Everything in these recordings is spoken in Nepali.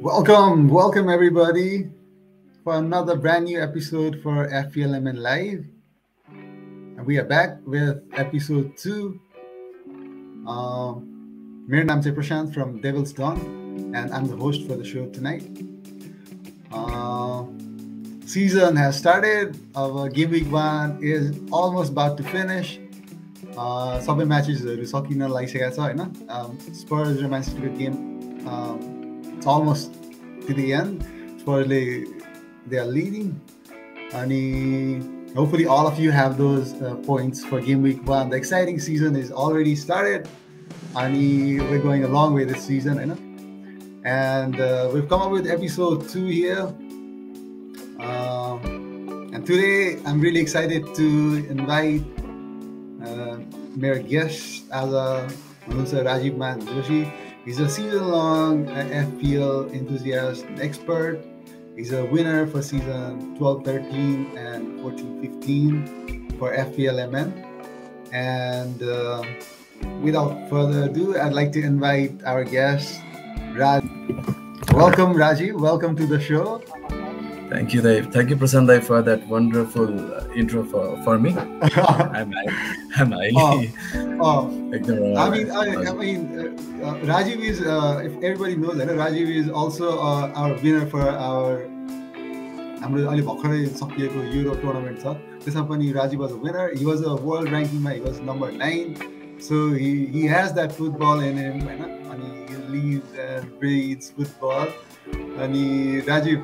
Welcome everybody for another brand new episode for FPLMN Live. And we are back with episode 2. My name is Prashant from Devil's Dawn, and I'm the host for the show tonight. Season has started. Our game week 1 is almost about to finish. Some matches are सकिन लागिसकेको छ हैन. Spurs and Man City game it's almost to the end. Spurs they are leading. And hopefully all of you have those points for game week 1. The exciting season is already started. And we're going a long way this season, you know. And we've come up with episode 2 here. And today I'm really excited to invite my guest as a Rajeev man Joshi. He's a season-long FPL enthusiast and expert. He's a winner for season 12-13 and 14-15 for FPLMN. And without further ado, I'd like to invite our guest, Rajeev. Welcome, Rajeev. Welcome to the show. Thank you, Dave. Thank you, Prasant, Dave, for that wonderful intro for me. I'm highly. Rajeev is, if everybody knows that, Rajeev is also our winner for our Euro tournament. Rajeev was a winner. He was a world ranking. He was number 9. So he has that football in him, and he lives and breathes football. And Rajeev,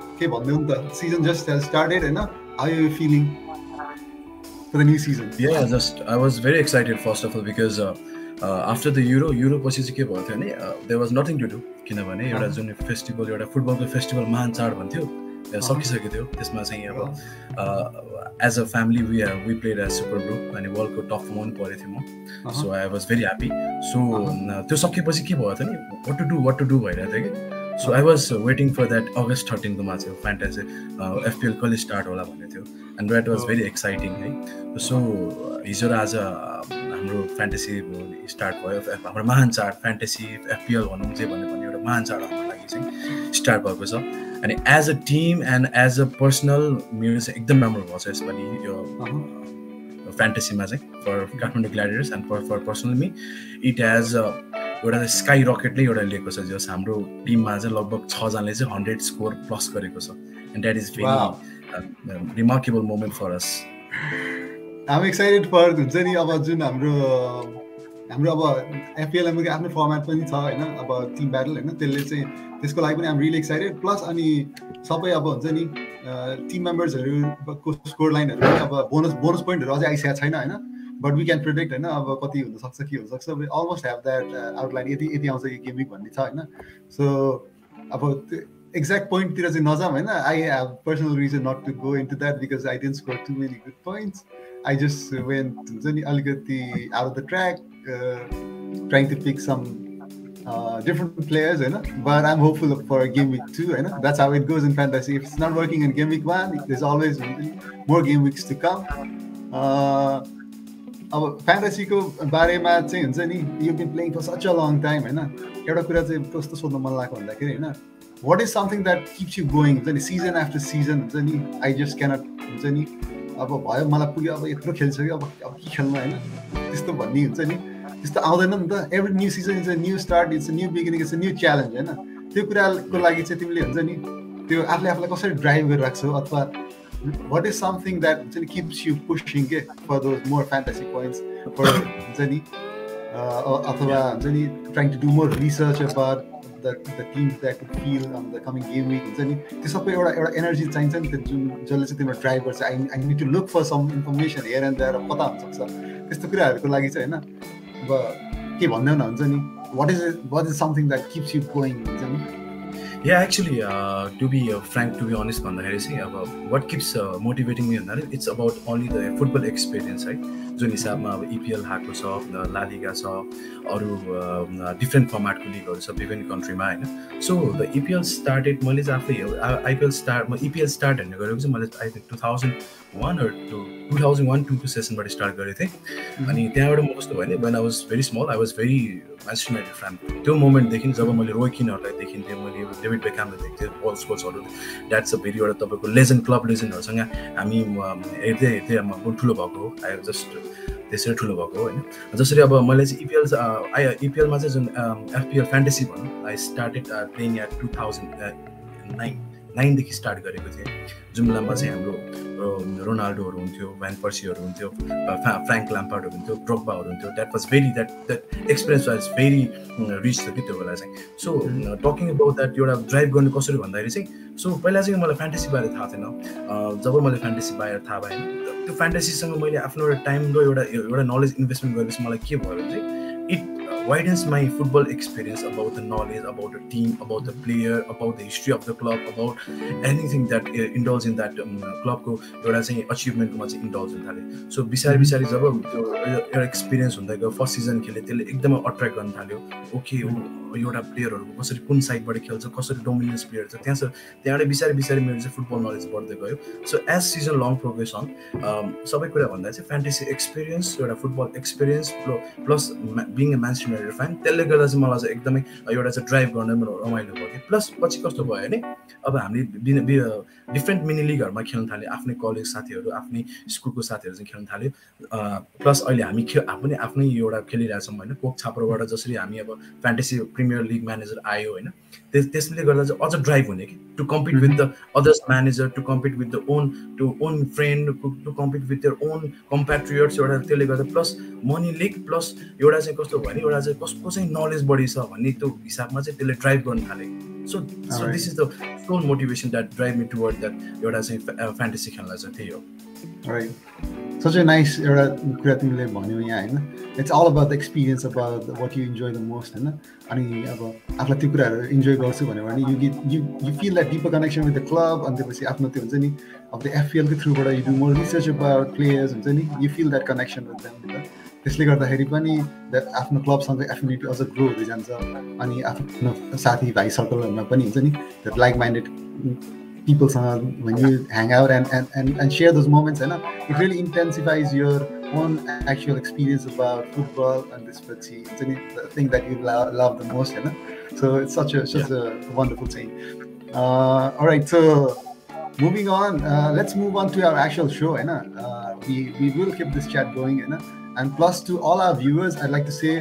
season just has started, and how are you feeling for the new season? Yeah, I was very excited first of all because after the Euro there was nothing to do. Festival, football festival, महान चाड भन्थ्यो सकिसकेको थियो त्यसमा चाहिँ अब as a family we played a super group and world को टप फर्म पनि परेको थियो म. So I was very happy. So त्यो सकिएपछि के भयो त नि what to do भइरहेको थियो कि. So I was waiting for that August 13 को match fantasy FPL कहिले start होला भन्ने थियो, and that was very exciting है. So हिजो आज हाम्रो fantasy start भयो. हाम्रो महान चाड fantasy FPL भनौँ जे भन्ने पनि एउटा महान चाड हाम्रो लागि चाहिँ start भएको छ. And as a team and as a personal मेरो चाहिँ एकदम राम्रो भएको छ यसपालि यो fantasy मा चाहिँ for Kathmandu Gladiators, and for personally me it has एउटा स्काई रकेटले एउटा लिएको छ जस हाम्रो टिममा चाहिँ लगभग 6 जनाले चाहिँ 100 स्कोर प्लस गरेको छ, and that is very remarkable moment for us. I'm excited for हुन्छ नि अब जुन हाम्रो अब FPLM को आफ्नो फर्मेट पनि छ हैन, अब टिम ब्याटल हैन, त्यसले चाहिँ त्यसको लागि पनि I'm really excited. प्लस अनि सबै अब हुन्छ नि टिम मेम्बर्सहरुको स्कोर लाइनहरु पनि अब बोनस पोइन्टहरु अझै आइसकेको छैन हैन, but we can predict हैन अब कति हुन सक्छ के हुन सक्छ. We almost have that outline. यति आउँछ यो गेम विक भन्ने छ हैन. So अब exact point तिर चाहिँ नजाम हैन. I have personal reason not to go into that because I didn't score too many good points. I just went हुन्छ नि अलिकति out of the track, trying to pick some different players हैन. But I'm hopeful for game week 2 हैन. That's how it goes in fantasy. If it's not working in game week 1, there's always more game weeks to come. अब fantasy को बारेमा चाहिँ हुन्छ नि, you've been playing for such a long time हैन. एउटा कुरा चाहिँ कस्तो सोध्न मन लाग्यो भन्दाखेरि हैन, what is something that keeps you going हुन्छ नि season after season हुन्छ नि. I just cannot हुन्छ नि अब भयो मलाई पुग्यो अब यत्रो खेल्छु अब के खेल्नु हैन त्यस्तो भन्ने हुन्छ नि, त्यस्तो आउँदैन नि त. Every new season is a new start, it's a new beginning, it's a new challenge हैन. त्यो कुराको लागि चाहिँ तिमीले हुन्छ नि त्यो आफूलाई कसरी ड्राइभ गरिराख्छौ, अथवा what is something that keeps you pushing for those more fantasy points, for trying to do more research about the teams that could feel on the coming game week. This सबै एउटा energy चाहिन्छ नि त जुन जसले चाहिँ तिम्रो ड्राइभ गर्छ. I need to look for some information here and there. पता हुन सक्छ त्यस्तो कुराहरुको लागि चाहिँ हैन. अब के भन्दै न हुन्छ नि, what is something that keeps you going हुन्छ नि. Yeah, actually, to be frank, to be honest, what keeps motivating me, it's about only the football experience, right? जुन हिसाबमा अब इपिएल आएको छ, ला लिगा छ, अरू डिफ्रेन्ट फर्मेटको लिगहरू छ विभिन्न कन्ट्रीमा होइन. सो द इपिएल स्टार्टेड, मैले चाहिँ आफै म इपिएल स्टार्ट हेर्ने गरेको चाहिँ मैले आई थिङ्क 2001-2को सेसनबाट स्टार्ट गरेको थिएँ. अनि त्यहाँबाट म कस्तो भयो भने when I was very small, I was very Manchester United fan. त्यो मोमेन्टदेखि जब मैले रोय किनहरूलाई देखिन्थेँ, मैले डेभिड बेकहमलाई देख्थेँ, पल स्कोल्सहरू, द्याट्स अ भेरी एउटा तपाईँको लेजेन्ड, क्लब लेजेन्डहरूसँग हामी हेर्दै म ठुलो भएको हो. आई जस्ट त्यसरी ठुलो भएको हो होइन. जसरी अब मैले चाहिँ इपिएलमा चाहिँ जुन एफपिएल फ्यान्टेसी भनौँ, आई स्टार्टेड प्लेइङ एट 2009देखि स्टार्ट गरेको थिएँ. जुन बेलामा चाहिँ हाम्रो रोनाल्डोहरू हुन्थ्यो, भ्यान पर्सीहरू हुन्थ्यो, फ्र्याङ्क ल्याम्पार्डहरू हुन्थ्यो, ड्रोग्बाहरू हुन्थ्यो. That was very that experience was very rich थियो कि त्यो बेला चाहिँ. सो टकिङ अबाउट द्याट एउटा ड्राइभ गर्नु कसरी भन्दाखेरि चाहिँ, सो पहिला चाहिँ मलाई फ्यान्टेसी बारे थाहा थिएन. जब मैले फ्यान्टेसी बारे थाहा भएन, त्यो फ्यान्टेसीसँग मैले आफ्नो एउटा टाइम र एउटा नलेज इन्भेस्टमेन्ट गरेपछि मलाई के भयो भने चाहिँ it widens my football experience about the knowledge about the team, about the player, about the history of the club, about anything that indulge in that club को एउटा चाहिँ अचिभमेन्टमा चाहिँ इन्डल्ज हुन थाल्यो. सो बिस्तारै जब त्यो एउटा एक्सपिरियन्स हुँदै गयो, फर्स्ट सिजन खेले त्यसले एकदमै अट्र्याक्ट गर्न थाल्यो. ओके एउटा प्लेयरहरूको कसरी कुन साइडबाट खेल्छ, कसरी डोमिनेन्स प्लेयर छ, त्यहाँबाट बिस्तारै मेरो चाहिँ फुटबल नलेज बढ्दै गयो. So as season long progress अन सबै कुरा भन्दा चाहिँ फ्यान्टेसी एक्सपिरियन्स, एउटा football experience plus being a Manchester United fan, त्यसले गर्दा चाहिँ मलाई चाहिँ एकदमै एउटा चाहिँ ड्राइभ गर्न रमाइलो भयो. प्लस पछि कस्तो भयो भने अब हामीले डिफ्रेन्ट मिनी लिगहरूमा खेल्न थाल्यो, आफ्नै कलेज साथीहरू, आफ्नै स्कुलको साथीहरू चाहिँ खेल्न थाल्यो. प्लस अहिले हामी पनि आफ्नै एउटा खेलिरहेछौँ होइन. कोक छाप्रोबाट जसरी हामी अब फ्यान्टेसी प्रिमियर लिग म्यानेजर आयो होइन, त्यसले गर्दा चाहिँ अझ ड्राइभ हुने कि to compete with the others manager, to compete with the own friend, to compete with their own compatriots. एउटा त्यसले गर्दा प्लस मनी लिग प्लस एउटा चाहिँ कस्तो भयो भने एउटा चाहिँ कसको चाहिँ नलेज बढी छ भन्ने त्यो हिसाबमा चाहिँ त्यसले ड्राइभ गर्न थाले. So this is the sole motivation that drive me toward that एउटा चाहिँ फ्यान्टेसी खेल्न चाहिँ त्यही हो. राइट, सच अ नाइस एउटा कुरा तिमीले भन्यौ यहाँ होइन. It's all about the experience, about what you enjoy the most होइन. अनि अब आफूलाई त्यो कुराहरू इन्जोय गर्छु भन्यो भने you feel that deeper connection with the club. अनि त्यसपछि आफ्नो त्यो हुन्छ नि अब त्यो एफपिएलको थ्रुबाट you do more research about players हुन्छ नि, you feel that connection with them. त्यसले गर्दाखेरि पनि आफ्नो क्लबसँग एफिनिटी अझ ग्रो हुँदै जान्छ. अनि आफ्नो साथीभाइ सर्कलहरूमा पनि हुन्छ नि द्याट लाइक माइन्डेड peopleसँग when you hang out and share those moments, होइन, it really intensifies your own actual experience about football and this हुन्छ नि the thing that you love the most, होइन. So it's such a wonderful thing. Alright, so moving on, let's move on to our actual show, होइन. We will keep this chat going, होइन. And plus to all our viewers, I'd like to say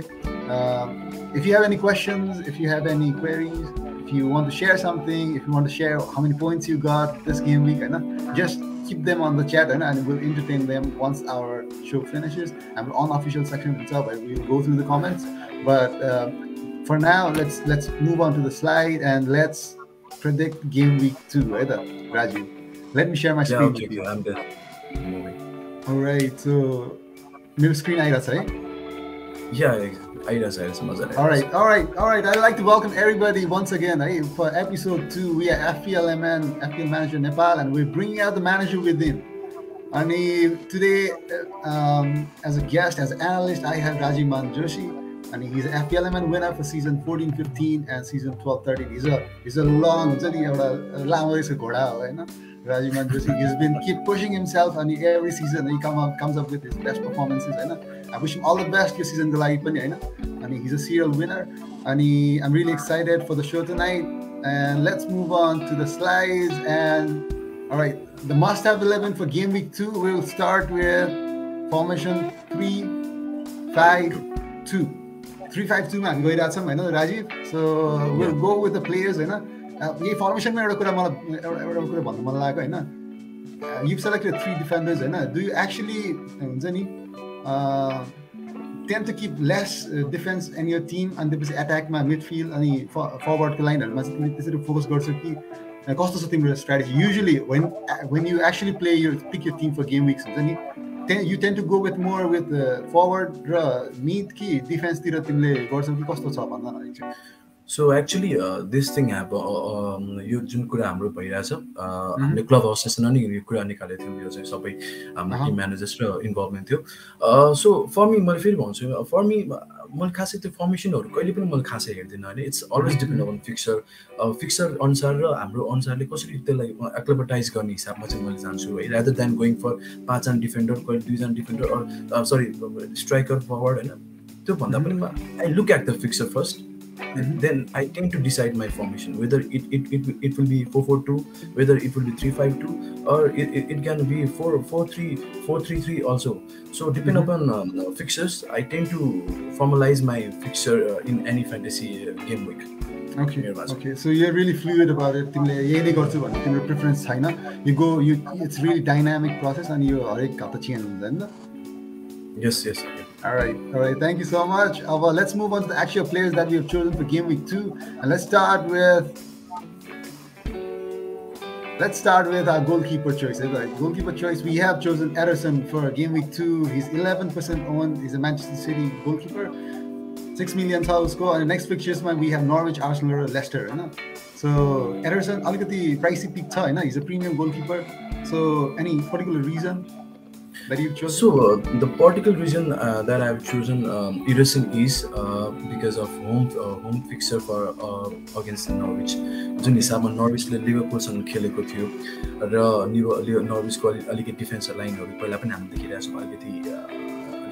if you have any questions, if you have any queries, if you want to share something, if you want to share how many points you got this game week, just keep them on the chat and we'll entertain them once our show finishes. And on official section itself, we'll go through the comments. But for now, let's move on to the slide and let's predict game week 2, right, Rajeev? Let me share my screen with you. I'm there. All right, so your screen आइरहेछ है? Yeah, all right. I'd like to welcome everybody once again for episode 2. We are FPLMN, FPL Manager Nepal, and we're bringing out the manager within. And today, as a guest, as an analyst, I have Rajeev Joshi, and he's an FPLMN winner for season 14-15 and season 12-13. He's a long, Rajeev Joshi. He's been keep pushing himself, and every season he comes up with his best performances. I wish him all the best this season. And he's a serial winner. And I'm really excited for the show tonight. And let's move on to the slides. And all right, the must-have 11 for game week 2. We'll start with formation 3-5-2. 3-5-2 man. Rajeev. So we'll go with the players. यही फर्मेसनमा एउटा कुरा भन्नु मन लाग्यो होइन. You've selected 3 defenders, होइन. Do you actually हुन्छ नि tend to keep less defense in your team and त्यसपछि एट्याकमा मिडफिल्ड अनि फरवर्डको लाइनहरुमा चाहिँ तिमी त्यसरी फोकस गर्छौ कि कस्तो छ तिम्रो strategy? Usually when you actually pick your team for game weeks हुन्छ नि, you tend to go with more with forward र mid कि डिफेन्स तिर तिमीले गर्छौ कि कस्तो छ भन्दा न. So actually, this thing यो जुन कुरा हाम्रो भइरहेछ हामीले क्लब हाउससँग नि यो कुरा निकालेको थियौँ यो चाहिँ सबै हाम्रो टिम म्यानेजर्स र इन्भल्भमेन्ट थियो सो फर मी मैले फेरि भन्छु फर मी मैले खासै त्यो फर्मेसनहरू कहिले पनि मैले खासै हेर्दिनँ होइन it's always depend on fixture अनुसार र हाम्रो अनुसारले कसरी त्यसलाई एक्लोबटाइज गर्ने हिसाबमा चाहिँ मैले जान्छु है रादर देन गोइङ फर 5 जना डिफेन्डर कहिले 2 जना डिफेन्डर सरी स्ट्राइकर फरवर्ड होइन त्यो भन्दा पनि I look at the fixture first and then I tend to decide my formation whether it will be 4-4-2, whether it will be 3-5-2, or it can be 4-4-3, 4-3-3 also. So depending upon fixtures, I tend to formalize my fixture in any fantasy game week. Okay. So you're really fluid about it. तिमीले यही नै गर्छु भन्ने तिम्रो प्रेफरेन्स छैन. It's really dynamic process and you हरेक हप्ता चेन्ज हुन्छ हैन? Yes. All right. Thank you so much. Let's move on to the actual players that we have chosen for game week 2, and let's start with our goalkeeper choice. Right? Goalkeeper choice. We have chosen Ederson for game week 2. He's 11% owned. He's a Manchester City goalkeeper. 6 million house score. And the next fixtures, man, we have Norwich, Arsenal, or Leicester. Right? So Ederson, alikati pricey pick tha, right? He's a premium goalkeeper. So any particular reason that you've chosen? So the particular reason that I've chosen Ederson is because of home fixture for against Norwich. जुन हिसाबमा नर्विचले लिभरपुलसँग खेलेको थियो र नर्विचको अलिकति डिफेन्स लाइनहरू पहिला पनि हामीले देखिरहेको छौँ अलिकति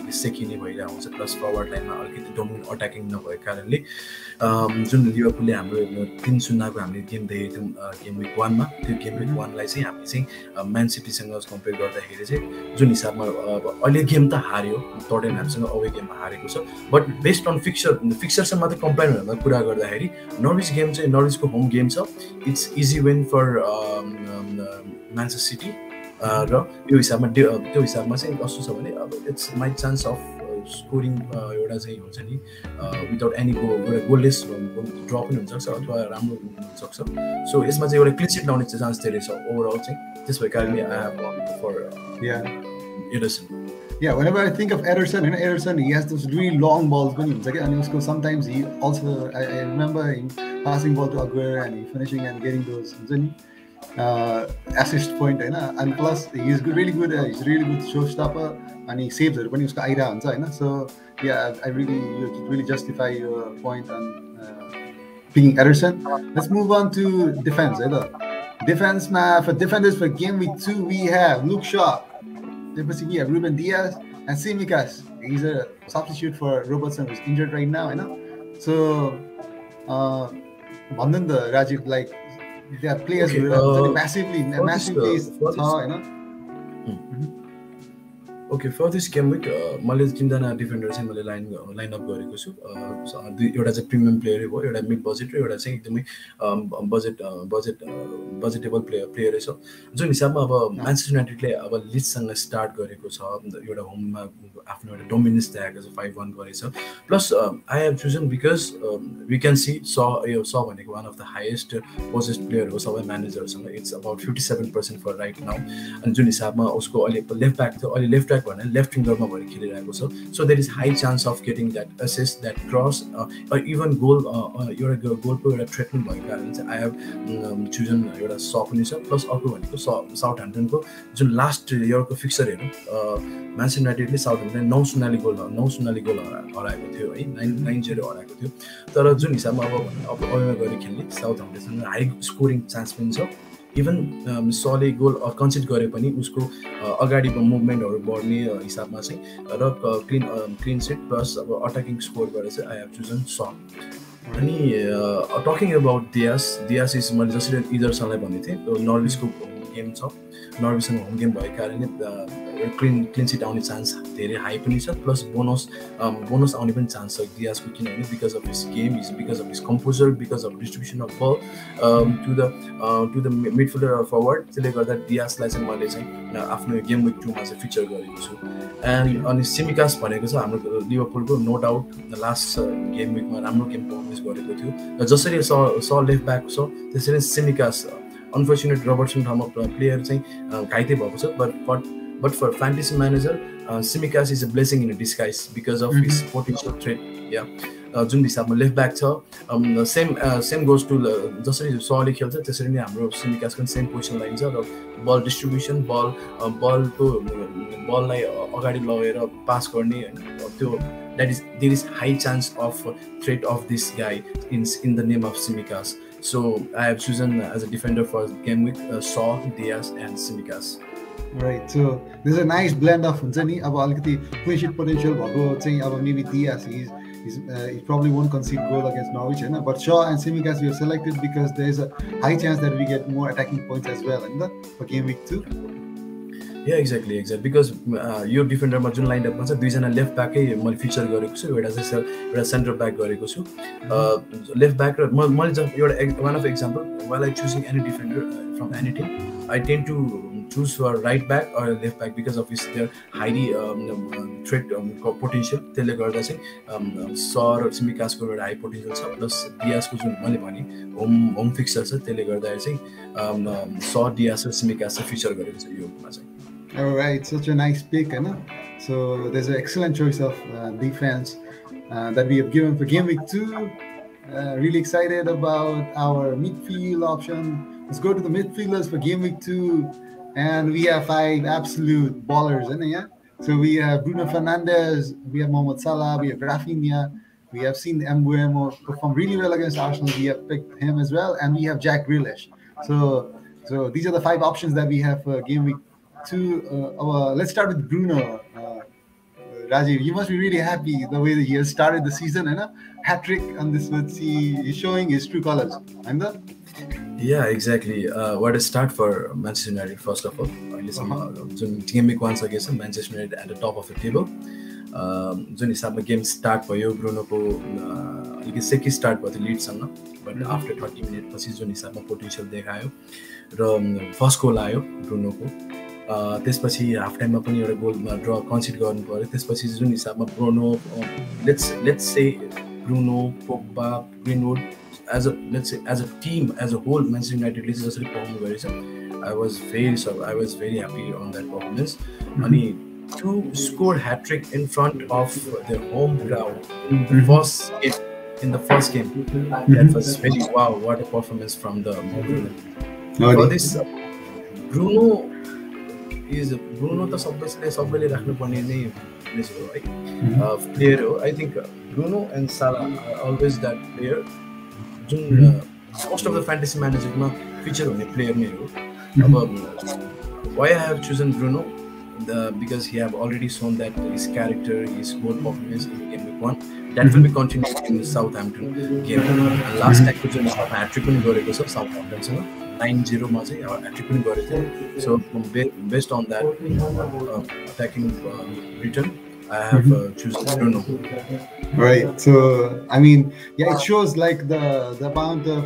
सेकिने भइरहेको हुन्छ प्लस फरवर्ड लाइनमा अलिकति डोमिनेन्ट अट्याकिङ नभएको कारणले जुन लिभरपुलले हाम्रो 3-0 को हामीले गेम देखेको थियौँ गेम विक 1 मा त्यो गेम विक 1 लाई चाहिँ हामीले चाहिँ म्यान सिटीसँग कम्पेयर गर्दाखेरि चाहिँ जुन हिसाबमा अहिले गेम त हार्यो टोटेनहमसँग अवे गेममा हारेको छ बट बेस्ड अन फिक्चरसँग मात्रै कम्पेयर गरेर कुरा गर्दाखेरि नर्विच गेम चाहिँ नर्विचको होम गेम छ it's easy win for Manchester City र त्यो हिसाबमा चाहिँ कस्तो छ भने अब it's my chance of scoring एउटा चाहिँ हुन्छ नि विदाउट एनी गोललेस ड्र पनि हुनसक्छ अथवा राम्रो हुनसक्छ सो यसमा चाहिँ एउटा क्लिन सिट लाउने चान्स धेरै छ ओभरअल चाहिँ त्यस भएर कारणले I have for Ederson Yeah, whenever I think of Ederson, he has those really long balls when he's like, and sometimes he also, I remember him passing ball to Aguero and he finishing and getting those assist point, and plus he's really good showstopper and he saves it when he's got ira, so yeah, you really justify your point on picking Ederson. Let's move on to defense. Defense, for defenders for game week 2, we have Luke Shaw. We have Ruben Diaz and Tsimikas. He's a substitute for Robertson, who's injured right now. So, Rajeev, like they are players who are massively. Okay, for this game week, मैले 3 जना डिफेन्डर चाहिँ मैले लाइन अप गरेको छु एउटा चाहिँ प्रिमियम प्लेयर भयो एउटा मिड बजेट र एउटा चाहिँ एकदमै बजेटेबल प्लेयर छ जुन हिसाबमा अब म्यानचेस्टर युनाइटेडले अब लिड्ससँग स्टार्ट गरेको छ एउटा होममा आफ्नो एउटा डोमिनेन्स देखाएको छ 5-1 गरेछ plus I have chosen because we can see स भनेको one of the highest possessed player हो सबै म्यानेजरसँग it's about 57% for right now अनि जुन हिसाबमा उसको अहिले लेफ्ट ब्याक थियो अहिले लेफ्ट भने लेफ्ट विङ्गरमा भएर खेलिरहेको छ so there is high chance of getting that assist that cross even goal एउटा गोलको एउटा थ्रेट पनि भएको कारणले चाहिँ आई हेभ चुजन एउटा स पनि छ प्लस अर्को भनेको साउथ ह्याम्पटनको जुन लास्ट इयरको फिक्चर हेरौँ म्यानचेस्टर युनाइटेडले साउथ ह्याम्पटन 9-0 गोल हराएको थियो है 9-0 हराएको थियो तर जुन हिसाबमा अब अवेमा गएर खेल्ने साउथ ह्याम्पटनसँग हाई स्कोरिङ चान्स पनि छ इभन सले गोल कन्सिड गरे पनि उसको अगाडिको मुभमेन्टहरू बढ्ने हिसाबमा चाहिँ र क्लिन सिट प्लस अब अट्याकिङ स्कोर गरेर चाहिँ आई हेभ चुजन स अनि टकिङ अबाउट दियास इज मैले जसरी इदरसनलाई भन्दै थिएँ नर्विचको गेम छ नर्विचसँग होम गेम भएको कारणले क्लिन सिट आउने चान्स धेरै हाई पनि छ प्लस बोनस आउने पनि चान्स छ दियासको किनभने because of his game because of his composure because of distribution of ball to the midfielder forward त्यसले गर्दा दियासलाई चाहिँ मैले चाहिँ आफ्नो गेम विक 2 मा चाहिँ फिचर गरेको छु अनि सिमिकास भनेको छ हाम्रो लिभरपुलको नो डाउट लास्ट गेम विकमा राम्रो गेम पर्फर्मेन्स गरेको थियो र जसरी स लेफ्ट ब्याक छ त्यसरी सिमिकास अनफर्चुनेट रबर्टसन ठाउँमा प्लेयर चाहिँ घाइते भएको छ but for fantasy manager Tsimikas is a blessing in a disguise because of his potential threat जुन हिसाबमा लेफ्ट ब्याक छ सेम गोज टु जसरी सहले खेल्छ त्यसरी नै हाम्रो सिमिकासको सेम पोजिसन लागिन्छ र बल डिस्ट्रिब्युसन बललाई अगाडि लगेर पास गर्ने त्यो there is high chance of threat of this guy in the name of Tsimikas. So I have chosen as a defender for game week Saw, Diaz and Simikas. Right. So there's a nice blend of हुन्छ नि अब अलिकति clean sheet potential भएको चाहिँ अब maybe Diaz he probably won't concede goal against Norwich हैन, but Shaw and Simikas we have selected because there is a high chance that we get more attacking points as well in the for game week 2. Yeah, exactly because यो डिफेन्डरमा जुन लाइनअपमा छ दुईजना लेफ्ट ब्याकै मैले फिचर गरेको छु, एउटा सेन्टर ब्याक गरेको छु. लेफ्ट ब्याक र मैले जब एउटा one of example while I choosing any defender from any team I tend to choose for right back or left back because of their highly threat potential. त्यसले गर्दा चाहिँ सर र सिमिकासको एउटा हाई पोटेन्सियल छ, प्लस डियासको जुन मैले भने होम फिक्सर छ त्यसले गर्दा चाहिँ सर डियास र सिमिकास चाहिँ फिचर गरेको छ योमा चाहिँ. All right, such a nice pick, you know? So there's an excellent choice of defense that we have given for game week 2. Really excited about our midfield option. Let's go to the midfielders for game week 2, and we have 5 absolute ballers, yeah. So we have Bruno Fernandes, we have Mohamed Salah, we have Rafinha, we have seen Mbeumo perform really well against Arsenal. We have picked him as well, and we have Jack Grealish. So these are the 5 options that we have for game week 2. Let's start with Bruno. Rajeev, you must be really happy the way that he has started the season, and a hat trick on this one. He's showing his true colors. And yeah, exactly. What a start for Manchester United first of all. Game week 1 against Manchester United at the top of the table. जुन हिसाबमा गेम स्टार्ट भयो ब्रुनोको अलिकति सेकी स्टार्ट भयो लिडसँग, बट आफ्टर 30 मिनट पछि जुन हिसाबमा पोटेन्सियल देखायो र फर्स्ट गोल आयो ब्रुनोको. त्यसपछि हाफ टाइममा पनि एउटा गोल ड्र कन्सिड गर्नु पर्यो. त्यसपछि जुन हिसाबमा Bruno let's say Bruno Pogba Greenwood as a team as a whole Manchester युनाइटेडले चाहिँ जसरी पर्फर्म गरेछ I was very happy on that performance. अनि to score hat trick in front of their home crowd in the first game. That was very wow, what a performance from the Bruno. For this Bruno त सबैले राख्नु पर्ने नै प्लेयर हो है, प्लेयर हो. I think Bruno and Salah always that player जुन मोस्ट अफ द फ्यान्टेसी म्यानेजरमा फिचर हुने प्लेयर नै हो. अब why I have chosen Bruno because he have already shown that his character, his goal performance in game week 1 that will be continued in the Southampton game. Last time ko juन hat trick पनि गरेको छ Southampton सँग 9-0 मा चाहिँ hat trick पनि गरेको थियो. So based on that attacking return I have chosen Bruno. Right. So I mean, yeah, it shows like the amount of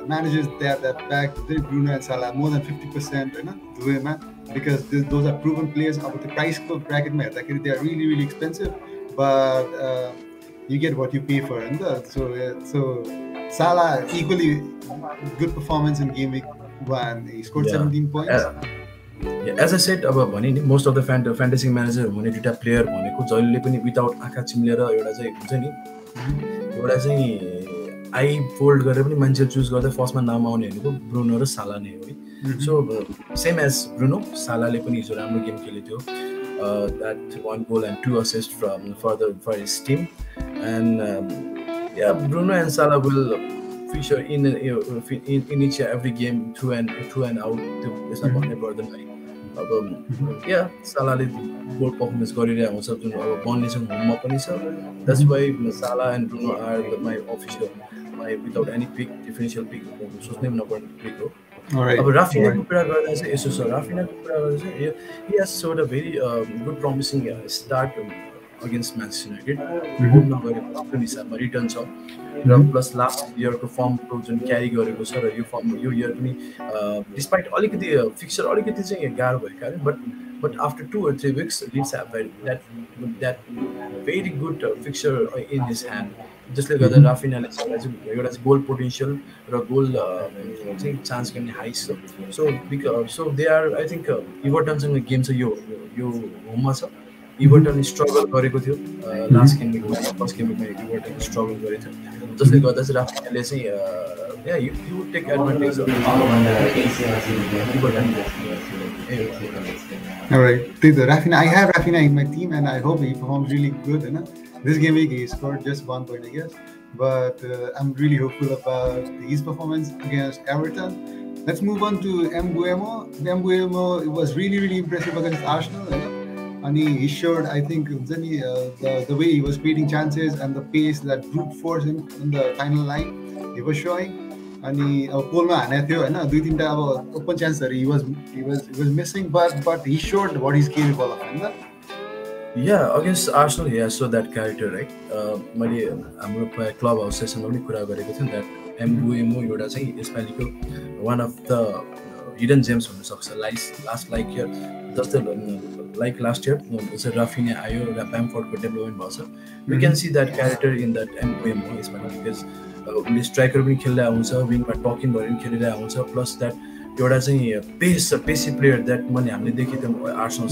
managers that back Bruno and Salah more than 50%, you know, the way man, because those are proven players. About the price bracket mein they are really really expensive, but you get what you pay for. And so Salah equally good performance in game week 1. He scored 17 points. As I said, अब भने नि most of the fantasy manager हुने दुईटा प्लेयर भनेको जहिले पनि विदाउट आँखा चिम्लेर एउटा चाहिँ हुन्छ नि, एउटा चाहिँ आई फोल्ड गरेर पनि मान्छे चुज गर्दा फर्स्टमा नाम आउने भनेको ब्रुनो र साला नै हो है. सो सेम एज ब्रुनो, सालाले पनि हिजो राम्रो गेम खेलेको थियो. That 1 goal and 2 assists for his team. And yeah, Bruno and Salah will feature in each every game through and out. त्यसमा भन्नै पर्दैन है. अब yeah, Salahले गोल पर्फर्मेन्स गरिरहेको छ जुन अब बर्नलीसँग होममा पनि छ. That's why Salah and Bruno are my official, my without any pick, differential pick, सोच्नै नपर्ने पिक हो. अब राफिनाको कुरा गर्दा चाहिँ यसो छ, राफिनाको कुरा गर्दा चाहिँ he has showed a very good promising start against Manchester United. Goal नगरेको जुन हिसाबमा रिटर्न छ र प्लस लास्ट इयरको फर्मको जुन क्यारी गरेको छ र यो इयर पनि डिस्पाइट अलिकति फिक्चर अलिकति चाहिँ गाह्रो भएको कारण but after 2 or 3 weeks Leeds have that very good fixture in his hand. जसले गर्दा राफिनाले एउटा गोल पोटेन्शियल र गोल चाहिँ चान्स गर्ने हाई छ. So they are I think इभर्टनसँग गेम छ, यो होममा छ इभर्टन स्ट्रगल गरेको थियो लास्ट गेम विकमा फर्स्ट गेम विकमा इभर्टन स्ट्रगल गरेको थियो जसले गर्दा चाहिँ राफिनाले चाहिँ you take advantage of Everton Alright, Rafinha, I have Rafinha in my team and I hope he performs really good. This game week he scored just 1 point, I guess. But I'm really hopeful about his performance against Everton. Let's move on to Mbuemo. Mbuemo, it was really, really impressive against Arsenal. And he showed, I think, the way he was creating chances and the pace that brute force in the final line he was showing. And पोलमा हानेको थियो हैन 2-3 टा अब open चान्सहरु he was missing but he showed what he's capable of हैन Yeah, against Arsenal he has so that character, right? मैले हाम्रो क्लब हाउस सेसनमा पनि कुरा गरेको थिएँ that Mbuemo एउटा चाहिँ यसपालिको one of the hidden gems हुन सक्छ last like here जस्तै like last year so Rafinha आयो र Bamfordको डेभलपमेन्ट भएछ we can see that character in that Mbuemo यसपालि because उसले स्ट्राइकर पनि खेल्दै आउँछ विङमा टकिङ भएर पनि खेलिरहेको हुन्छ प्लस द्याट एउटा चाहिँ पेसी प्लेयर द्याट मैले हामीले देखेको थियौँ आर्सनल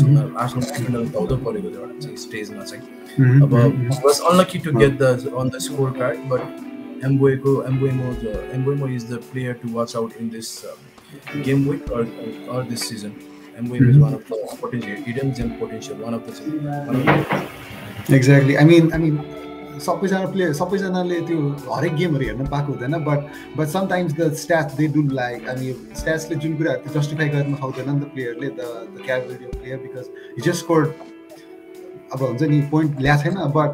डिफेन्डर धाउँदै परेको थियो एउटा चाहिँ स्टेजमा चाहिँ अब was unlucky to get the on the score card but Mbuemo is the player to watch out in this game week or this season. Mbuemo is one of the potential hidden gem potential one of the Exactly. I mean सबैजनाले त्यो हरेक गेमहरु हेर्न पाएको हुँदैन but sometimes the stats they don't like अनि स्ट्याट्सले जुन कुरा त्यो जस्टिफाई गर्न सक्दैन नि त प्लेयरले the capability of player because he just scored अब हुन्छ नि पोइन्ट ल्या छैन but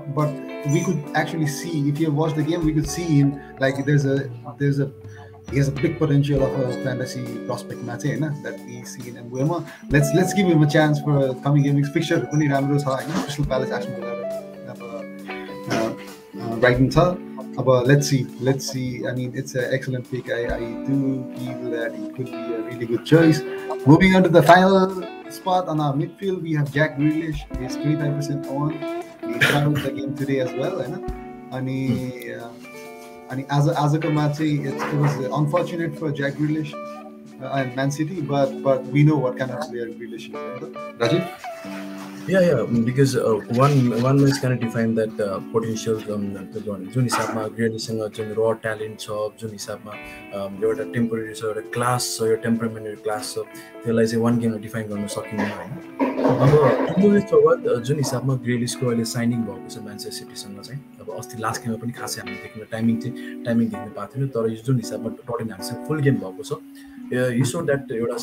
we could actually see if you watch the game we could see him like there's a he has a big potential of a fantasy prospect मा चाहिँ हैन that we see in Mbuemo. Let's give him a chance for coming game weeks. Fixture पनि राम्रो छ हैन crystal palace Aston Villa right in top. But let's see. I mean, it's an excellent pick. I do feel that he could be a really good choice. Moving on to the final spot on our midfield, we have Jack Grealish. He's 25% on. He started the game today as well. And as a match, it was unfortunate for Jack Grealish and Man City, but we know what kind of player Grealish is. Rajeev? Yeah, because one match kind of define that potential जुन हिसाबमा ग्रेडिसँग जुन र ट्यालेन्ट छ जुन हिसाबमा एउटा टेम्परेरी छ एउटा क्लास छ एउटा टेम्परामेन्टल क्लास छ त्यसलाई चाहिँ वान गेममा डिफाइन गर्न सकिँदैन हैन अब जुन हिसाबमा ग्रेलिसको अहिले साइनिङ भएको छ म्यान्चेस्टर सिटीसँग चाहिँ अब अस्ति लास्ट गेममा पनि खासै हामीले देख्न टाइमिङ देख्न पाएको थिएन तर जुन हिसाबमा टोटेनहमसँग फुल गेम भएको छ यु सो द्याट एउटा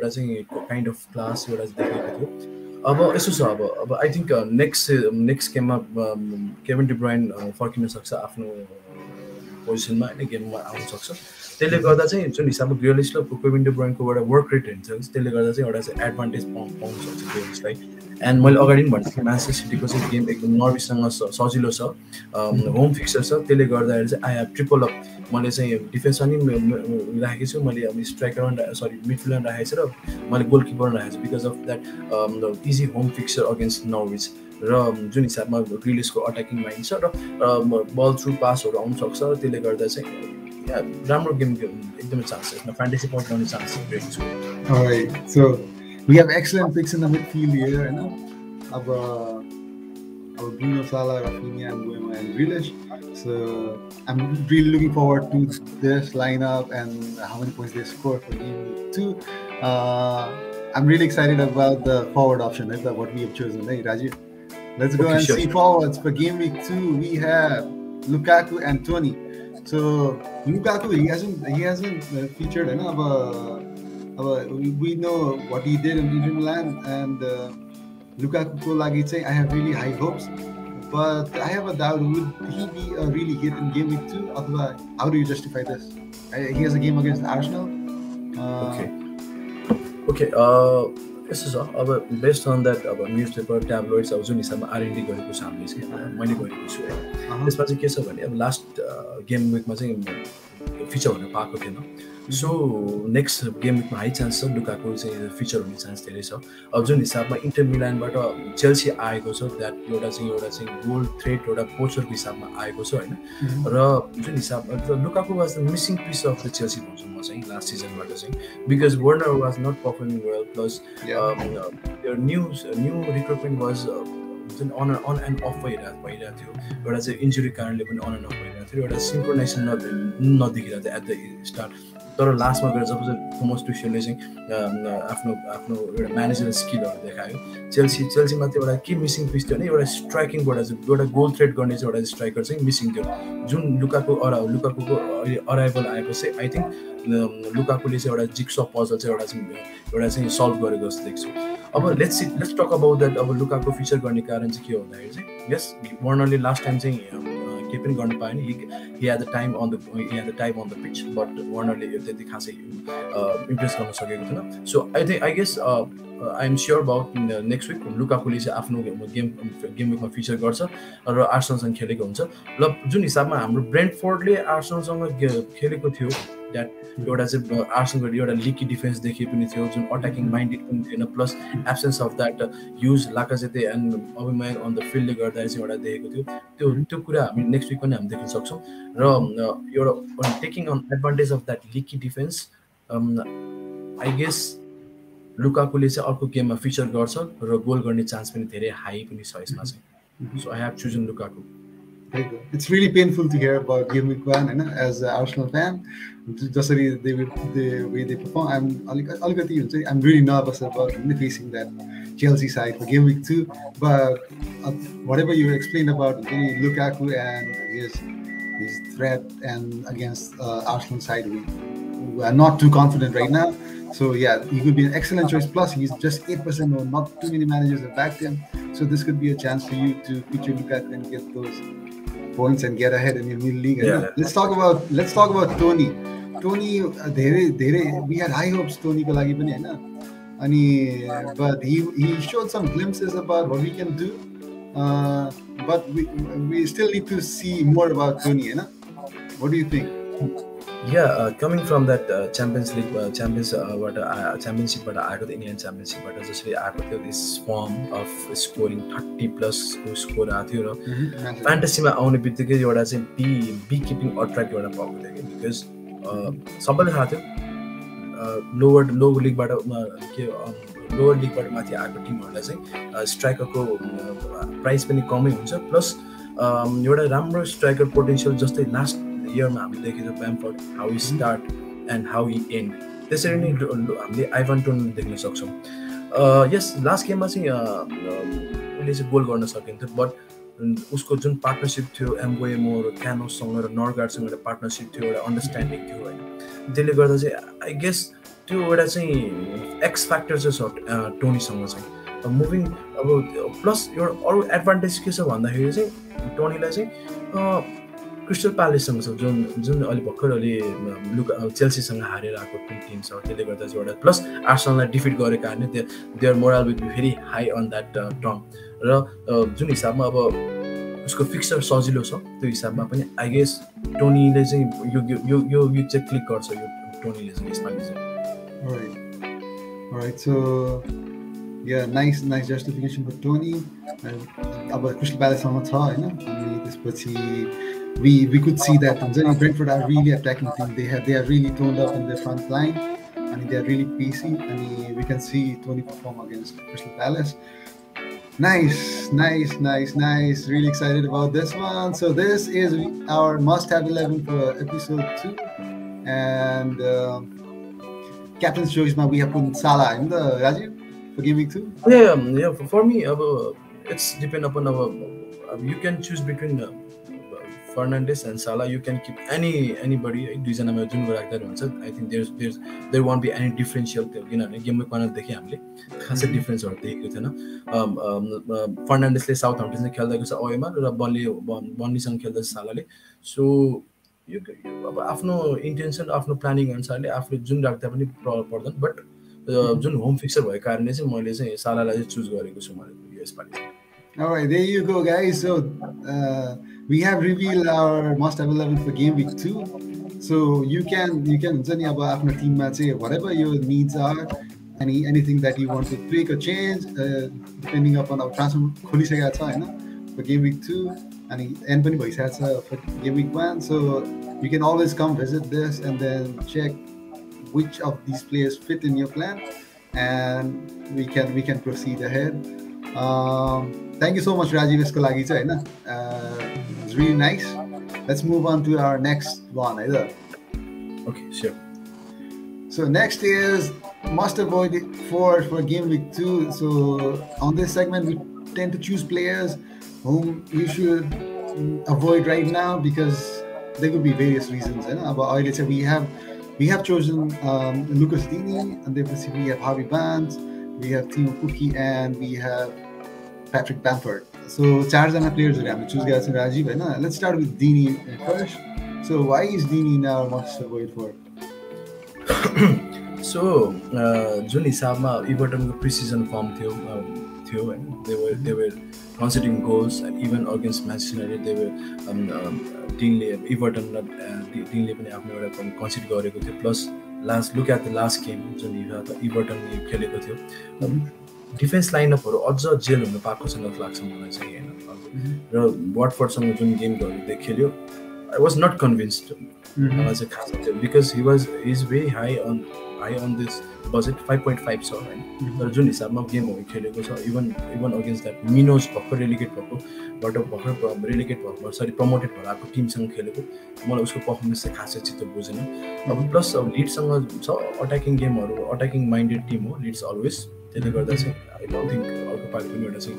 चाहिँ काइन्ड अफ क्लास एउटा देखेको थियो अब यसो छ अब आई थिङ्क नेक्स्ट गेममा केभिन डी ब्रुयन फर्किन सक्छ आफ्नो पोजिसनमा हैन गेममा आउन सक्छ त्यसले गर्दा चाहिँ जुन हिसाबमा ग्रेलिस र केभिन डी ब्रुयनकोबाट वर्क रेट हुन्छ त्यसले गर्दा चाहिँ एउटा चाहिँ एडभान्टेज पाउन सक्छ ग्रेलिसलाई एन्ड मैले अगाडि पनि भनेको थिएँ म्यान्चेस्टर सिटीको चाहिँ गेम एकदम नर्विससँग सजिलो छ होम फिक्सर छ त्यसले गर्दाखेरि चाहिँ आई हेभ ट्रिपल अप मैले चाहिँ डिफेन्समा पनि राखेको छु मैले अब स्ट्राइकरमा मिडफिल्डमा राखेको छु र मैले गोलकिपरमा राखेको छु because of that easy home fixture against Norwich र जुन हिसाबमा ग्रिलिसको अट्याकिङ माइन्ड छ र बल थ्रु पासहरू आउन सक्छ त्यसले गर्दा चाहिँ राम्रो गेम एकदमै चान्स छ यसमा फ्यान्टेसी पोइन्ट ल्याउने चान्स छ ग्रिलिसको Alright, so we have excellent picks in the midfield here, you know. Our Bruno, Salah, Rafinha, Mbuemo, and Grealish. So I'm really looking forward to this lineup and how many points they score for game 2. I'm really excited about the forward option, right? What we have chosen, right, Rajeev? Let's go and see forwards for game week 2. We have Lukaku and Tony. So Lukaku, he hasn't featured enough. We know what he did in Inter Milan, and Lukaku ko lagi say I have really high hopes, but I have a doubt. Would he be a really hit in game week 2? How do you justify this? He has a game against Arsenal. Okay. यस्तो छ अब बेस्ड अन द्याट अब न्युज पेपर ट्याब्लोइड्स अब जुन हिसाबमा आरएनडी गरेको छ हामीले चाहिँ मैले गरेको छु है त्यसमा चाहिँ के छ भने अब लास्ट गेम विकमा चाहिँ फिचर हुन पाएको थिएन सो नेक्स्ट गेम विकमा हाई चान्स छ लुकाको चाहिँ फिचर हुने चान्स धेरै छ अब जुन हिसाबमा इन्टर मिलानबाट चेल्सी आएको छ द्याट एउटा चाहिँ गोल थ्रेट एउटा पोचरको हिसाबमा आएको छ होइन र जुन हिसाबमा Lukaku was the missing piece of the Chelsea भन्छु म चाहिँ लास्ट सिजनबाट चाहिँ because Werner was not performing well plus new recruitment was जुन अन एन्ड अफ भइरहेको थियो एउटा चाहिँ इन्जुरी कारणले पनि अन एन्ड अफ भइरहेको थियो एउटा सिङ्क्रोनाइजेसन नदेखिरहेको थियो एट द स्टार्ट तर लास्टमा गएर जब चाहिँ थोमस टुसेलले चाहिँ आफ्नो एउटा म्यानेजरल स्किलहरू देखायो चेल्सीमा त्यो एउटा के मिसिङ पिस थियो भने एउटा स्ट्राइकिङबाट चाहिँ एउटा गोल थ्रेट गर्ने चाहिँ एउटा स्ट्राइकर चाहिँ मिसिङ थियो जुन लुकाको अराइभल आएपछि आई थिङ्क लुकाकोले चाहिँ एउटा जिक्सो पजल चाहिँ एउटा चाहिँ सल्भ गरेको जस्तो देख्छु अब लेट्स टक अबाउट द्याट अब लुकाको फिचर गर्ने कारण चाहिँ के हो भन्दाखेरि चाहिँ यस वर्नरले लास्ट टाइम चाहिँ केही पनि गर्न पाएन he had the time on the pitch but वर्नरले त्यति खासै इम्प्रेस गर्न सकेको थिएन so I guess I am sure about next week लुकाकुले चाहिँ आफ्नो गेम विकमा फिचर गर्छ र आर्सेनलसँग खेलेको हुन्छ र जुन हिसाबमा हाम्रो ब्रेन्टफोर्डले आर्सेनलसँग खेलेको थियो द्याट एउटा चाहिँ आर्सेनलको एउटा लिकी डिफेन्स देखिए पनि थियो जुन अट्याकिङ माइन्डेड पनि थिएन plus absence of that use Lacazette and Aubameyang on the फिल्डले गर्दाखेरि चाहिँ एउटा देखेको थियो त्यो कुरा हामी नेक्स्ट विक पनि हामी देख्न सक्छौँ र एउटा taking on advantage of that leaky defence I guess लुकाकुले चाहिँ अर्को गेममा फिचर गर्छ र गोल गर्ने चान्स पनि धेरै हाई पनि छ यसमा चाहिँ so I have chosen लुकाकु It's really painful to hear about game week 1 as an Arsenal fan. Just the way they perform, I'm really nervous about facing that Chelsea side for game week 2. But whatever you explained about Lukaku and his threat and against Arsenal side, we are not too confident right now. So yeah, he could be an excellent choice. Plus, he's just 8% or not too many managers have backed him. So this could be a chance for you to feature Lukaku and get those points and get ahead in your new league. Yeah. Let's talk about Tony. Tony, we had high hopes Tony ko lagi pani haina. But he showed some glimpses about what we can do. But we still need to see more about Tony, haina. What do you think? Yeah, coming from that championship but आएको थियो इन्डियन च्याम्पियनसिपबाट जसरी आएको थियो दिस फर्म अफ स्कोरिङ 30+ को स्कोर आएको थियो र फ्यान्टेसीमा आउने बित्तिकै एउटा चाहिँ बी किपिङ अट्र्याक्ट एउटा भएको थियो कि बिकज सबैलाई थाहा थियो लोवर लिगबाट माथि आएको टिमहरूलाई चाहिँ स्ट्राइकरको प्राइस पनि कमै हुन्छ प्लस एउटा राम्रो स्ट्राइकर पोटेन्सियल जस्तै लास्ट इयरमा हामीले देखेको Bamford how he start and how he end त्यसरी नै हामीले आइभन टोनी देख्न सक्छौँ यस लास्ट गेममा चाहिँ उसले चाहिँ गोल गर्न सकिन्थ्यो बट उसको जुन पार्टनरसिप थियो एम्बोएमो र क्यानोसँग र नर्गार्डसँग एउटा पार्टनरसिप थियो एउटा अन्डरस्ट्यान्डिङ थियो होइन त्यसले गर्दा चाहिँ आई गेस त्यो एउटा चाहिँ एक्स फ्याक्टर चाहिँ छ टोनीसँग चाहिँ मुभिङ अब प्लस एउटा अरू एडभान्टेज के छ भन्दाखेरि चाहिँ टोनीलाई चाहिँ क्रिस्टल प्यालेससँग छ जुन अलि भर्खर अलि चेल्सीसँग हारेर आएको टिम छ त्यसले गर्दा चाहिँ एउटा प्लस आर्सेनललाई डिफिट गरेको कारणले their morale will be very high on that term र जुन हिसाबमा अब उसको फिक्सर सजिलो छ त्यो हिसाबमा पनि आई गेस टोनीले चाहिँ यो चाहिँ क्लिक गर्छ यो टोनीले चाहिँ यसमा चाहिँ Alright, so yeah, nice justification for Tony. अब क्रिस्टल प्यालेससँग छ हैन अनि त्यसपछि we could see that Brentford are really attacking team. They are really toned up in their front line and they are really pacey and we can see Tony perform against Crystal Palace. Nice. Really excited about this one. So this is our must-have 11 for episode 2 and captain's choice. Now we have put Salah in the Rajeev for game week 2. Yeah. For me, it's depend upon you can choose between Fernandes and Salah. You can keep anybody. दुईजनामा जुन राख्दा हुन्छ I think there won't be any differential थियो किनभने गेममा कन देखे हामीले खासै डिफरेन्सहरु देखेको थिएन फर्नान्डेसले साउथहम्पटनसँग खेल्दैको छ अवेमा र बन्नीसँग खेल्दैछ सालाले सो यो अब आफ्नो इन्टेन्सन आफ्नो प्लानिङ अनुसारले आफूले जुन राख्दा पनि पर्दैन बट जुन होम फिक्सर भएको कारणले चाहिँ मैले चाहिँ सालालाई चुज गरेको छु मैले यसपालि. Alright, there you go guys. So we have revealed our must-have 11 for game week 2. So you can अब आफ्नो टिममा चाहिँ whatever your needs are, anything that you want to tweak or change, depending upon our transfer खोलिसकेको छ हैन for game week 2 अनि end पनि भइसकेको छ for game week 1. So you can always come visit this and then check which of these players fit in your plan, and we can proceed ahead. Thank you so much, Rajeev. It's really nice. Let's move on to our next one. Okay, sure. So next is must avoid for game week 2. So on this segment, we tend to choose players whom you should avoid right now because there could be various reasons. But let's say we have chosen Lucas Dini, and then we have Harvey Barnes, we have Timo Pukki, and we have Patrick Bamford. So 4 players we choose guys in Rajeev. Let's start with Dini first. So why is Dini now must avoid for? So जुन हिसाबमा इभर्टनको प्रिसिजन फर्म थियो हैन they were conceding goals, and even against Manchester United they were टिमले इभर्टनले पनि आफ्नो एउटा कन्सिड गरेको थियो. Plus look at the last game जुन इभर्टनले खेलेको थियो, डिफेन्स लाइनअपहरु अझ जेल हुन पाएको छ जस्तो लाग्छ मलाई चाहिँ हैन. र वाटफोर्डसँग जुन गेम गर्दै खेल्यो, I was not convinced as a because he's very high on this budget 5.5 so right. तर जुन हिसाबमा गेमहरु खेलेको छ, even against that मिनोज भर्खर रेलिगेट भएको सरी प्रमोटेड भएर आएको टिमसँग खेलेको, मलाई उसको पर्फर्मेन्स चाहिँ खासै चित्त बुझेन. अब प्लस अब लिड्ससँग छ अट्याकिङ गेमहरु, अट्याकिङ माइन्डेड टिम हो लिड्स अलवेज. त्यसले गर्दा चाहिँ आई डोन्ट थिंक अर्को पार्टी पनि एउटा चाहिँ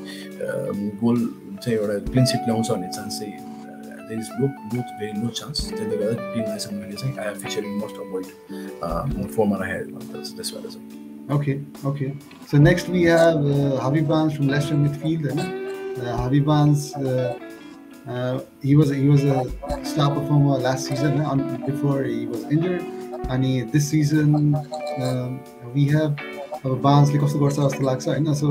गोल चाहिँ एउटा क्लिन सिट ल्याउँछ भन्ने चान्स चाहिँ there is very no chance. त्यसले गर्दा टिमलाई चाहिँ मैले चाहिँ I have featuring most avoid former ahead this one. Okay. So next we have Harvey Barnes from Leicester midfield. Harvey Barnes, he was a star performer last season before he was injured, and this season we have Barnes like कस्तो गर्छ जस्तो लाग्छ हैन. So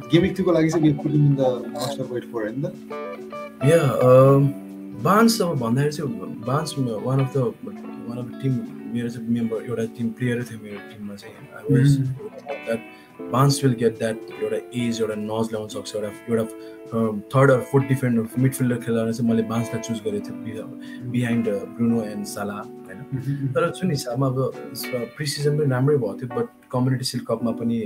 game week 2 को लागि चाहिँ we put him in the must avoid for हैन. Barnes भन्दाखेरि चाहिँ Barnes one of the team मेरो चाहिँ member एउटा टिम प्लेयर थियो मेरो टिममा चाहिँ. I was that Barnes will get that एउटा एज एउटा नज ल्याउन सक्छ, एउटा third or fourth defender midfielder खेल्दा चाहिँ मैले बार्न्सलाई चुज गरेको थिएँ बिहाइन्ड ब्रुनो एन्ड साला हैन. तर जुन हिसाबमा अब प्रिसिजन पनि राम्रै भएको थियो, बट कम्युनिटी सिल्ड कपमा पनि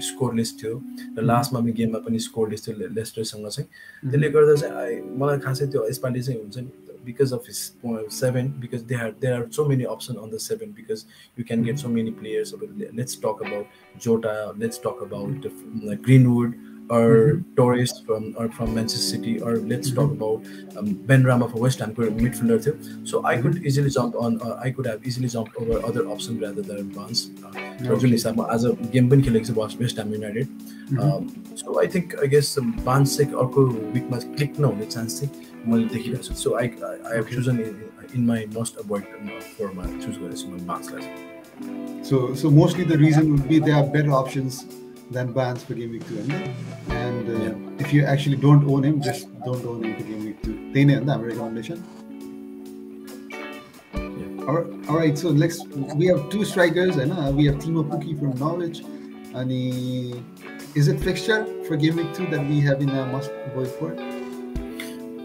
स्कोरलेस थियो र लास्टमा पनि गेममा पनि स्कोरलेस थियो लेस्टरसँग चाहिँ. त्यसले गर्दा चाहिँ मलाई खासै त्यो यसपालि चाहिँ हुन्छ नि because of his 7, because there are so many options on the 7, because you can get so many players. Let's talk about Jota, let's talk about Greenwood or Torres from Manchester City, or let's talk about Ben Rama for West Ham midfielder too. So I could easily have easily jumped over other options rather than Barnes. As a game पनि खेलेको छ West Ham United. So I guess Barnes चाहिँ अर्को वीकमा क्लिक नहुने चान्स चाहिँ मैले देखिरहेको छु. So I have chosen in my must avoid for my choose गरेको छु Barnesलाई. So mostly the reason would be there are better options than Barnes for game week 2, and if you actually don't own him, just don't own him for game week 2. That's my recommendation. All right, so we have 2 strikers, and we have Timo Pukki from Norwich, and is it fixture for game week 2 that we have in our must avoid for?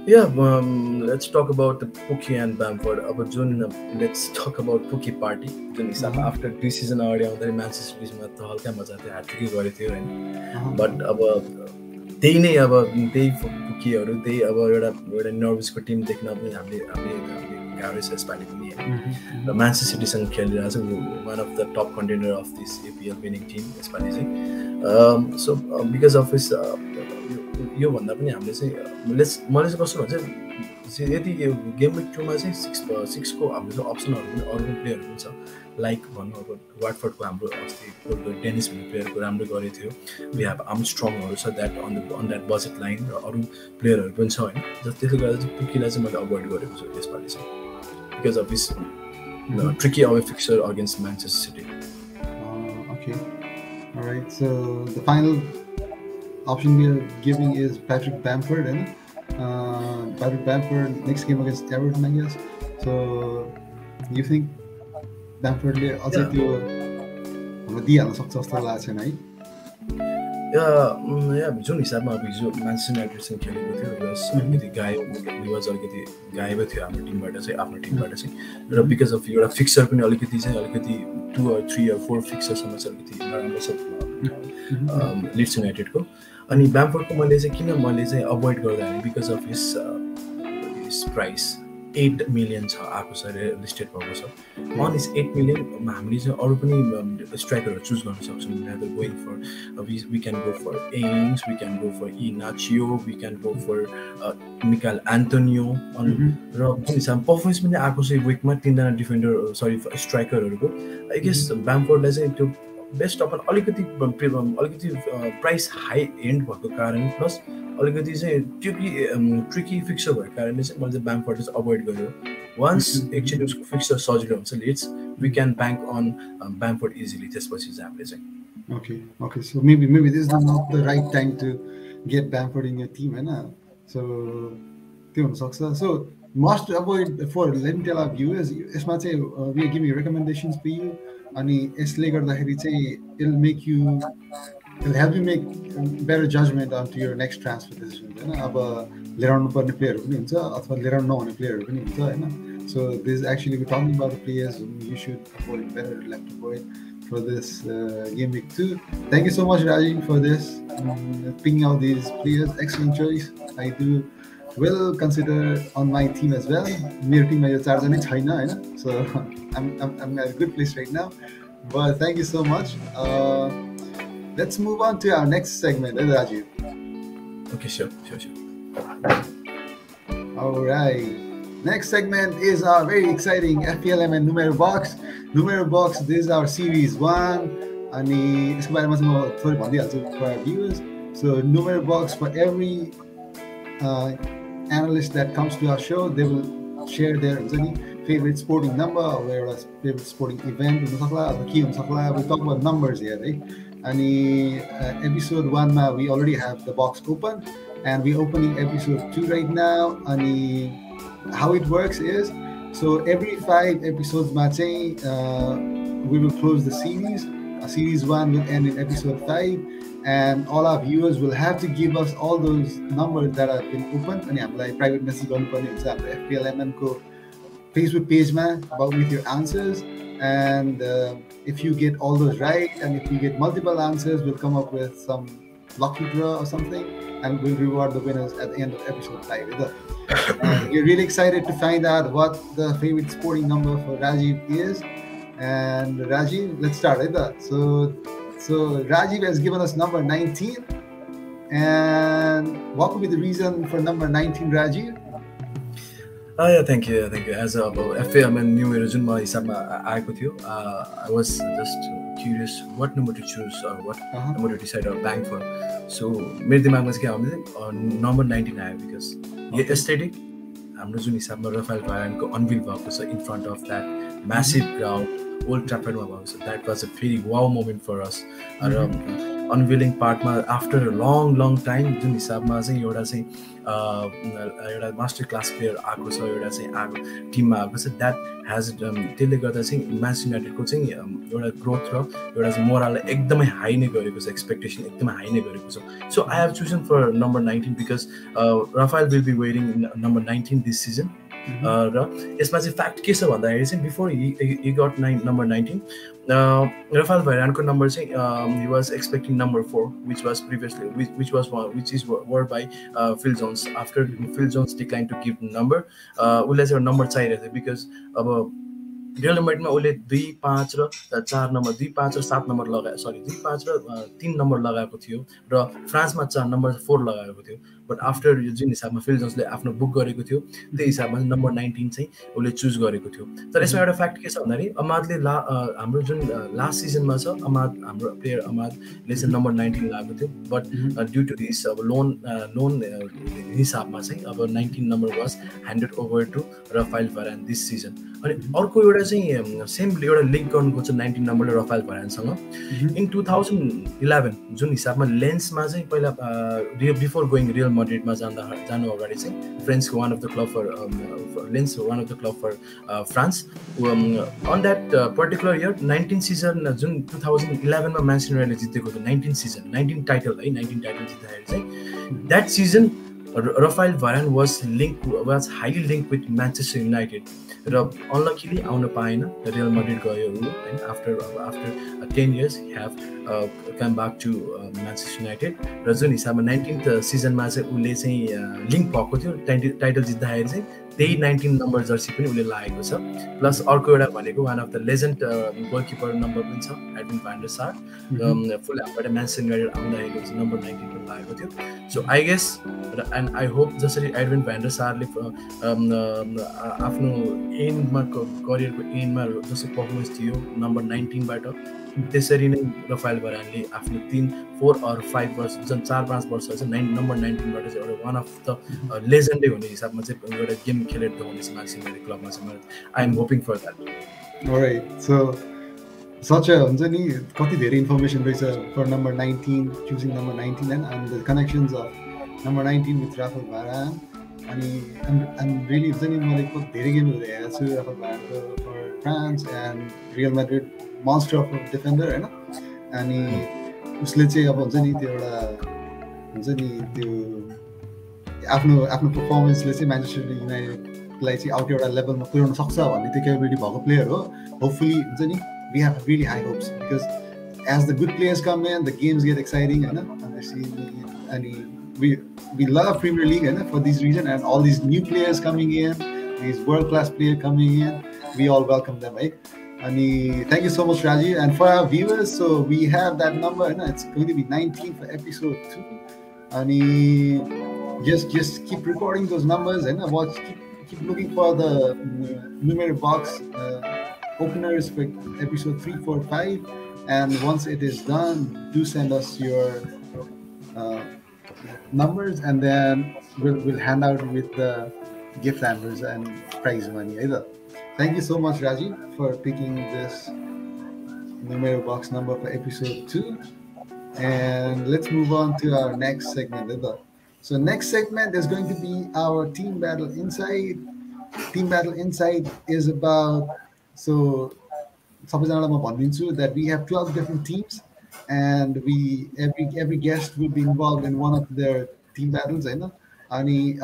Let's talk about the Pukki and Bamford. Let's talk about Pukki party. After 2 season already on the Manchester Cityमा त हल्का मजा थियो, ह्याट्रिक गरेको थियो हैन. बट अब त्यही नै अब त्यही पुकीहरु त्यही अब एउटा नर्विचको टिम देख्न पनि हामीले गाह्रो छ यसपालि पनि हैन. र म्यानचेस्टर सिटीसँग खेलिरहेको छ, one of the top contender of this FPL winning team यसपालि चाहिँ. So because of his यो भन्दा पनि हामीले चाहिँ मैले चाहिँ कस्तो भन्छ यदि गेम विक 2 मा चाहिँ 6 को हाम्रो अप्सनहरु पनि अरु प्लेयरहरु पनि छ, लाइक भन्नु अब वाटफोर्डको हाम्रो अस्ति डेनिस भन्ने प्लेयरको राम्रो गरेको थियो. वी हेभ आर्मस्ट्रङहरु छ that on that budget line, र अरु प्लेयरहरु पनि छ हैन. त्यसले गर्दा चाहिँ पुकीलाई चाहिँ मैले अभोइड गरेको छु यसपालि चाहिँ because of his tricky away fixture against Manchester City. Okay. All right. So the final option we are giving is Patrick Bamford, Patrick Bamford next game against Everton, I guess. So you think Bamford le अझै त्यो हाम्रो दिइहाल्न सक्छ जस्तो लाग्छ छैन है? जुन हिसाबमा अब हिजो म्यान्चेस्टर युनाइटेडसँग खेलेको थियो अलिकति गायब अलिकति गायबै थियो हाम्रो टिमबाट चाहिँ आफ्नो टिमबाट चाहिँ र बिकज अफ एउटा फिक्सर पनि अलिकति 2 or 3 or 4 फिक्सरसम्म चाहिँ अलिकति नराम्रो छ लिड्स युनाइटेडको अनि ब्यामफोर्डको मैले चाहिँ अभोइड गर्दाखेरि because of his price 8 million छ आएको छ लिस्टेड भएको छ अन इज 8 million हामीले चाहिँ अरू पनि स्ट्राइकरहरू चुज गर्न सक्छौँ rather going for we can go for Ains, we can go for Inacio, we can go for Michael Antonio र जुन हिसाबमा पर्फर्मेन्स पनि आएको छ विकमा 3जना डिफेन्डर स्ट्राइकरहरूको आई गेस ब्यामफोर्डलाई चाहिँ त्यो बेस्ट अपन अलिकति प्राइस हाई एन्ड भएको कारण प्लस अलिकति चाहिँ ट्रिकी फिक्सर भएको कारणले चाहिँ मैले चाहिँ ब्यामफोर्डले चाहिँ अभोइड गर्यो वन्स एक्चुअली उसको फिक्सर सजिलो हुन्छ Leeds we can bank on Bamford easily त्यसपछि चाहिँ हामीले चाहिँ okay so maybe this is not the right time to get Bamford in your team हैन so त्यो हुन सक्छ so must avoid for let me tell our viewers यसमा चाहिँ we give you recommendations for you अनि यसले गर्दाखेरि चाहिँ it'll help you make better judgment onto your next transfer decisions हैन अब लिएर आउनु पर्ने प्लेयरहरु पनि हुन्छ अथवा लिएर आउनु नहुने प्लेयरहरु पनि हुन्छ हैन so this is actually we're talking about the players whom you should avoid better left to avoid for this game week 2. Thank you so much Rajeev for this picking out these players. Excellent choice. I do will consider on my team as well. मेरो टिममा यो 4 जनै छैन हैन so I'm at a good place right now but thank you so much. Let's move on to our next segment, Rajeev. Okay, sure. All right. Next segment is our very exciting FPLMN Numero Box. Numero Box, this is our series 1. अनि यसको बारेमा चाहिँ म थोरै भनिदिइहाल्छु for our viewers. So Numero Box, for every analyst that comes to our show, they will share their favorite sporting number or their favorite sporting event. We talk about numbers here, right? And episode 1 we already have the box open and we're opening episode 2 right now. And how it works is, so every 5 episodes we will close the series. Series 1 will end in episode 5 and all our viewers will have to give us all those numbers that have been opened. And I'm like private message गर्नुपर्ने हुन्छ हाम्रो FPLMN को Facebook page about with your answers. And if you get all those right and if you get multiple answers, we'll come up with some lucky draw or something and we'll reward the winners at the end of episode 5. We're really excited to find out what the favorite sporting number for Rajeev is. And Rajeev, let's start with that. So Rajeev has given us number 19. And what would be the reason for number 19, Rajeev? Yeah, thank you. As a FPLMN Numero जुन म हिसाबमा आएको थियो, I was just curious what number to choose or what number to decide or bank for. So मेरो दिमागमा चाहिँ के आउँदै number 19 आयो because yesterday हाम्रो जुन हिसाबमा रफाइल भरानको अनभिल भएको छ in front of that massive crowd Old Traffordमा भएको छ. That was a very wow moment for us. Unveiling पार्टमा आफ्टर लङ टाइम जुन हिसाबमा चाहिँ एउटा मास्टर क्लास प्लेयर आएको छ एउटा चाहिँ आएको टिममा आएको छ द्याट हेज त्यसले गर्दा चाहिँ म्यान्चेस्टर युनाइटेडको चाहिँ एउटा ग्रोथ र एउटा चाहिँ मोरललाई एकदमै हाई नै गरेको छ एक्सपेक्टेसन एकदमै हाई नै गरेको छ so I have chosen for number 19 because Raphael will be wearing number 19 this season र यसमा चाहिँ फ्याक्ट के छ भन्दाखेरि चाहिँ before he got number 19 Rafael Varaneको number he was expecting number 4 which was previously which is were by Phil Jones. After Phil Jones declined to give number उसले चाहिँ number चाहिरहेको थियो because अब रियल नम्बरमा उसले 2 5 र 4 नम्बर 2 5 र 7 नम्बर लगायो सरी 2 5 र 3 नम्बर लगाएको थियो र फ्रान्समा 4 नम्बर 4 लगाएको थियो बट आफ्टर जुन हिसाबमा फिल जोन्सले आफ्नो बुक गरेको थियो त्यही हिसाबमा नम्बर 19 चाहिँ उसले चुज गरेको थियो तर यसमा एउटा फ्याक्ट के छ भन्दाखेरि अमादले हाम्रो जुन लास्ट सिजनमा छ अमाद हाम्रो प्लेयर अमादले चाहिँ नम्बर 19 लगाएको थियो बट ड्यू टु दिस अब लोन हिसाबमा चाहिँ अब 19 number was handed over to Raphael Varane this season अनि अर्को एउटा चाहिँ सेम एउटा लिङ्क गर्नु खोज्छ 19 नम्बरले राफाइल भरानसँग इन 2011 जुन हिसाबमा लेन्समा चाहिँ पहिला बिफोर गोइङ रियल मड्रिडमा जानु अगाडि चाहिँ फ्रेन्चको one of the club for Lens one of the club for France on that particular year 19 season जुन 2011 मा म्यानचेस्टर युनाइटेडले जितेको थियो 19 सिजन 19 टाइटल है 19 टाइटल जित्दाखेरि चाहिँ that season Rafael Varane was highly linked with Manchester United र अनलकीली आउन पाएन रियल मैड्रिड गयो हैन after 10 years he have come back to Manchester United र जुन हिसाबमा 19th सिजनमा चाहिँ उले चाहिँ लिंक भएको थियो टाइटल जित्दाखेरि चाहिँ त्यही 19 नम्बर जर्सी पनि उले लागेको छ प्लस अर्को एउटा भनेको one of the legend goalkeeper number पनि छ एडविन भ्यान डर सार फुल ह्यामबाट म्यानचेस्टर युनाइटेड आउँदाखेरि चाहिँ नम्बर 19 पनि लागेको थियो so I guess and I hope जसरी एडविन भ्यान डर सारले आफ्नो एन्डमा करियरको एन्डमा जस्तो पर्फर्मेन्स थियो नम्बर 19 बाट त्यसरी नै रफाएल भरानले आफ्नो 4 or 5 वर्ष जुन 4-5 वर्ष चाहिँ नम्बर 19 बाट चाहिँ एउटा वान अफ द लेजेन्डै हुने हिसाबमा चाहिँ एउटा गेम खेलेर देखाउने छ म्यानचेस्टर युनाइटेड क्लबमा चाहिँ I am hoping for that alright so such हुन्छ नि कति धेरै इन्फर्मेसन रहेछ for number 19 choosing number 19 and the connections of number 19 with Raphael Varane अनि एन्ड रियली हुन्छ नि मैले कति धेरै गेमहरू हेरेको छु राफेल भरानको for France and Real Madrid monster of a defender हैन अनि उसले चाहिँ अब हुन्छ नि त्यो एउटा हुन्छ नि त्यो आफ्नो परफर्मेन्सले चाहिँ म्यानचेस्टर युनाइटेडलाई चाहिँ आउट एउटा लेभलमा पुर्याउन सक्छ भन्ने त्यो क्यापेबिलिटी भएको प्लेयर हो होपफुली हुन्छ नि we have really high hopes because as the good players come in the games get exciting हैन अनि we love Premier League and for this reason and all these new players coming in these world class players coming in we all welcome them right and thank you so much Rajeev and for our viewers so we have that number and it's going to be 19 for episode 2 and just keep recording those numbers and watch keep looking for the Numero Box openers for episode 3 4 5 and once it is done do send us your numbers and then we'll hand out with the gift hampers and prize money either. Thank you so much Rajeev for picking this Numero Box number for episode 2 and let's move on to our next segment either. So next segment is going to be our team battle insight. Team battle insight is about so sabajana ma bhandinchu that we have 12 different teams and every guest will be involved in one of their team battles and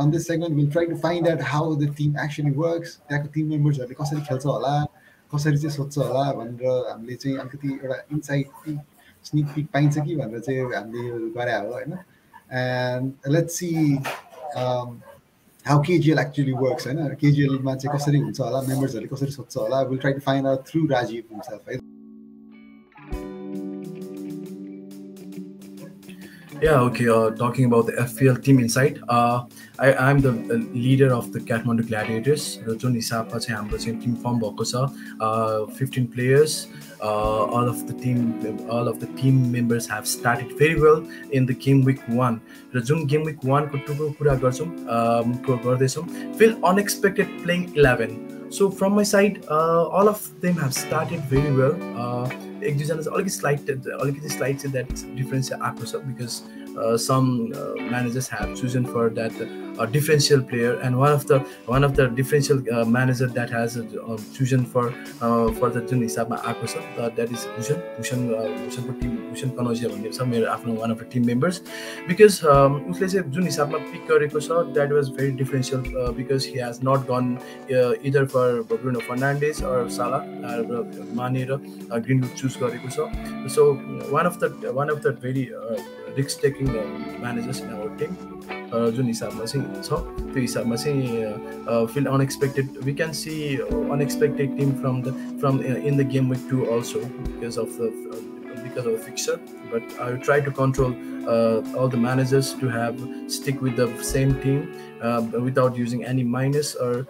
on this segment we'll try to find out how the team actually works त्यहाँको टिम मेम्बर्सहरुले कसरी खेल्छ होला कसरी चाहिँ सोच्छ होला भनेर हामीले चाहिँ अलिकति एउटा इन्साइट स्निक पिक पाइन्छ कि भनेर चाहिँ हामीले गरे हो हैन and let's see how KGL actually works हैन KGL मा चाहिँ कसरी हुन्छ होला मेम्बर्सहरुले कसरी सोच्छ होला we'll try to find out through Rajeev himself right? Yeah, okay. Talking about the FPL team insight, I'm the leader of the Kathmandu Gladiators. जुन हिसाबमा चाहिँ हाम्रो चाहिँ टिम फर्म भएको छ 15 players. All of the team members have started very well in the game week 1. र जुन game week 1 को टुको कुरा गर्दैछौँ feel unexpected playing 11. So from my side, all of them have started very well. एक दुईजना चाहिँ अलिकति स्लाइड चाहिँ द्याट डिफरेन्स चाहिँ आएको छ because some managers have chosen for that differential player and one of the differential manager that has chosen for the जुन हिसाबमा आएको छ that is भूषणको टिम भूषण कनौजिया भन्ने छ मेरो आफ्नो one of the team members because उसले चाहिँ जुन हिसाबमा पिक गरेको छ that was very differential because he has not gone either for Bruno Fernandes or Salah Mane र Greenwood choose गरेको छ so one of the very risk taking managers in our team जुन हिसाबमा चाहिँ छ त्यो हिसाबमा चाहिँ feel unexpected we can see unexpected team from in the game week 2 also because of the fixture but I will try to control all the managers to stick with the same team without using any minus or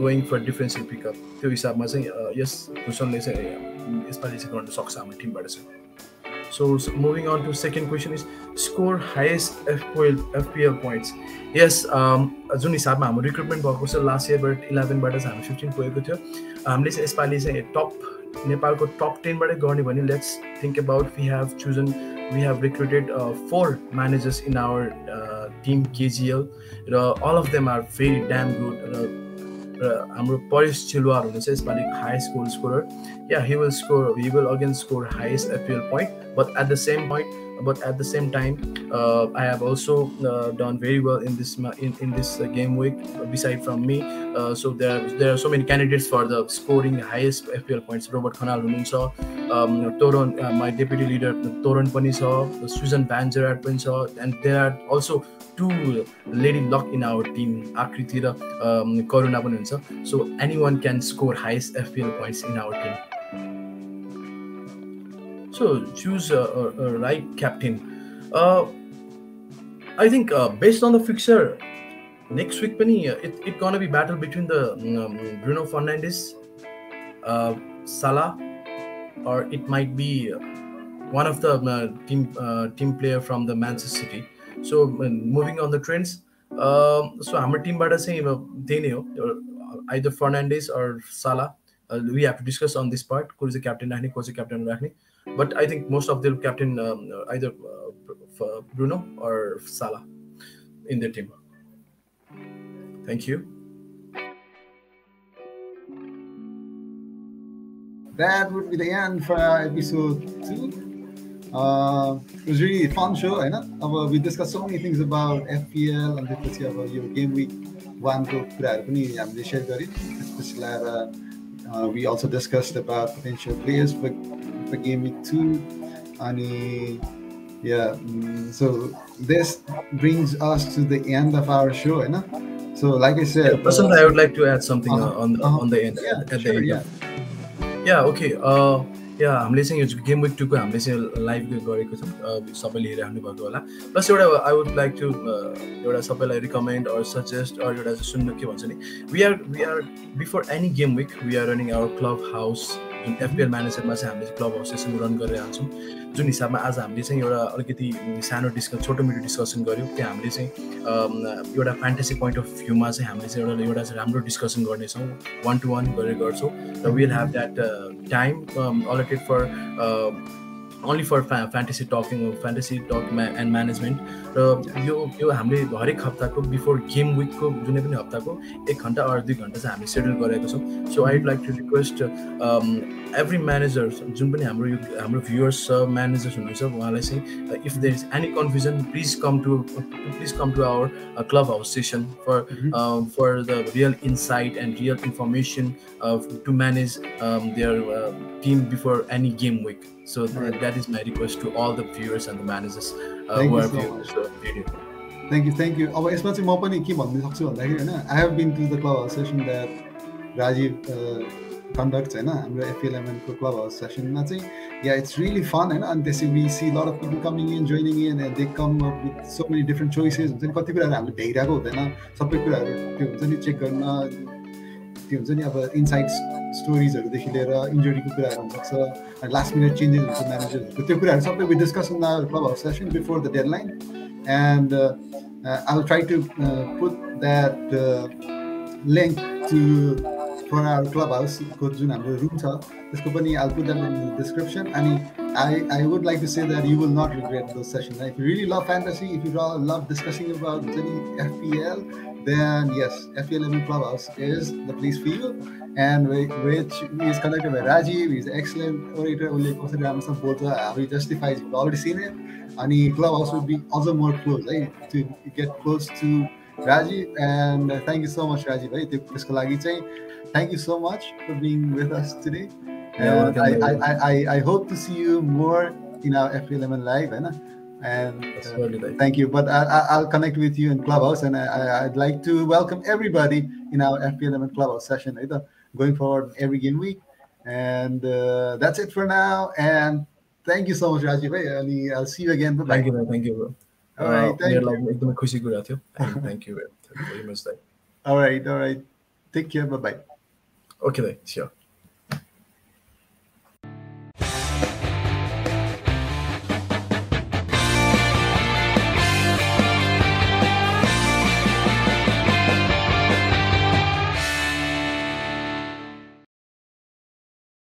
going for differential pickup त्यो हिसाबमा चाहिँ यस भूषणले चाहिँ यसपालि चाहिँ गर्न सक्छ हाम्रो टिमबाट चाहिँ So moving on to second question is score highest FPL points. Yes, जुन हिसाबमा हाम्रो रिक्रुटमेन्ट भएको छ लास्ट इयर बाट 11 बाट चाहिँ हामी 15 पुगेको थियो हामीले चाहिँ यसपालि चाहिँ नेपालको टप 10 बाटै गर्ने भने let's think about we have recruited 4 managers in our team KGL र all of them are very damn good र हाम्रो Paris Chilwar हुनुहुन्छ यसपालि highest goal scorer. Yeah, he will again score highest FPL point, but at the same time I have also done very well in this game week beside from me. So there are so many candidates for the scoring highest FPL points. Robert Khanal hunनुहुन्छ, Toron, my deputy leader Toron पनि छ, Susan Van Gerard पनि छ, and there are also 2 lady luck in our team, Akriti र Karuna पनि हुन्छ. So anyone can score highest FPL points in our team. So choose a right captain. I think based on the fixture next week पनि it gonna be battle between the Bruno Fernandes, Salah, or it might be one of the team player from the Manchester City. So moving on the trends, so हाम्रो टिमबाट चाहिँ त्यही नै हो, either Fernandes or Salah. We have to discuss on this part, को चाहिँ क्याप्टेन राख्ने, को चाहिँ क्याप्टेन राख्ने. But I think most of them captain either Bruno or Salah in their team. Thank you. That would be the end for episode 2. It was really a fun show, right? We discussed so many things about FPL and about your game week 1 ko kuraharu pani हामीले share गर्यौं. त्यसपछि लाएर we also discussed about potential players for game week 2. And so this brings us to the end of our show, right? So like I said, personally, I would like to add something on the end. Okay. हामीले चाहिँ यो गेम विक 2 को हामीले चाहिँ लाइभ गरेको छौँ, सबैले हेरिराख्नु भएको होला. प्लस एउटा आई वुड लाइक टु एउटा सबैलाई रिकमेन्ड अर सजेस्ट अर एउटा सुन्नु के भन्छ नि, we are before any game week we are running our club house. जुन FPL म्यानेजरमा चाहिँ हामीले क्लब हाउस सेसन रन गरिरहेछौँ, जुन हिसाबमा आज हामीले चाहिँ एउटा अलिकति सानो छोटो मिठो डिस्कसन गऱ्यौँ. त्यहाँ हामीले चाहिँ एउटा फ्यान्टेसी पोइन्ट अफ भ्यूमा चाहिँ हामीले चाहिँ एउटा राम्रो डिस्कसन गर्नेछौँ, 1-to-1 गरेर गर्छौँ. र will have that time already for only for fantasy talk and management. यो हामीले हरेक हप्ताको बिफोर गेम विकको जुनै पनि हप्ताको 1 घण्टा or 2 घण्टा चाहिँ हामीले सेड्युल गरेको छौँ. So I would like to request every manager जुन पनि हाम्रो भ्युअर्स म्यानेजर्स हुनुहुन्छ उहाँलाई चाहिँ if there is any confusion please come to our club house session for the real insight and real information to manage their team before any game week. So that is my request to all the viewers and the managers who are viewing this video. Thank you. अब यसमा चाहिँ म पनि के भन्न सक्छु भन्दाखेरि हैन, I have been to the club house session that Rajeev conducts हैन, हाम्रो FPLMN को club house session मा चाहिँ it's really fun हैन. And this we see a lot of people coming in, joining in, and they come up with so many different choices. हुन्छ नि कति कुराहरु हामीले भ्याइराको हुँदैन, सबै कुराहरु त्यो हुन्छ नि चेक गर्न, त्यो हुन्छ नि अब इनसाइट्स स्टोरीजहरुदेखि लिएर इन्जरीको कुराहरु हुन सक्छ, लास्ट मिनट चेन्जेस हुन्छ म्यानेजरहरुको, त्यो कुराहरु सबै we discuss in our club house session before the deadline. And I will try to put that link for our clubhouse को जुन हाम्रो रूम छ त्यसको पनि I'll put them in the description. And I would like to say that you will not regret those sessions. If you really love fantasy, if you love discussing about FPL, then yes, FPLMN Clubhouse is the place for you. And which is conducted by Rajeev. He's an excellent orator. He justifies. You've already seen it. And Clubhouse would be also more close, right? To get close to Rajeev. And thank you so much, Rajeev. Right? Thank you so much for being with us today. And I hope to see you more in our FPLMN Live. And thank you. But I'll connect with you in Clubhouse, and I'd like to welcome everybody in our FPLMN Clubhouse session, right? Going forward every game week. And that's it for now. And thank you so much, Rajeev. And I'll see you again. Bye-bye. Thank you, bro. All right. Thank you. Thank you very much. All right. Take care. Bye-bye. Okay, sure.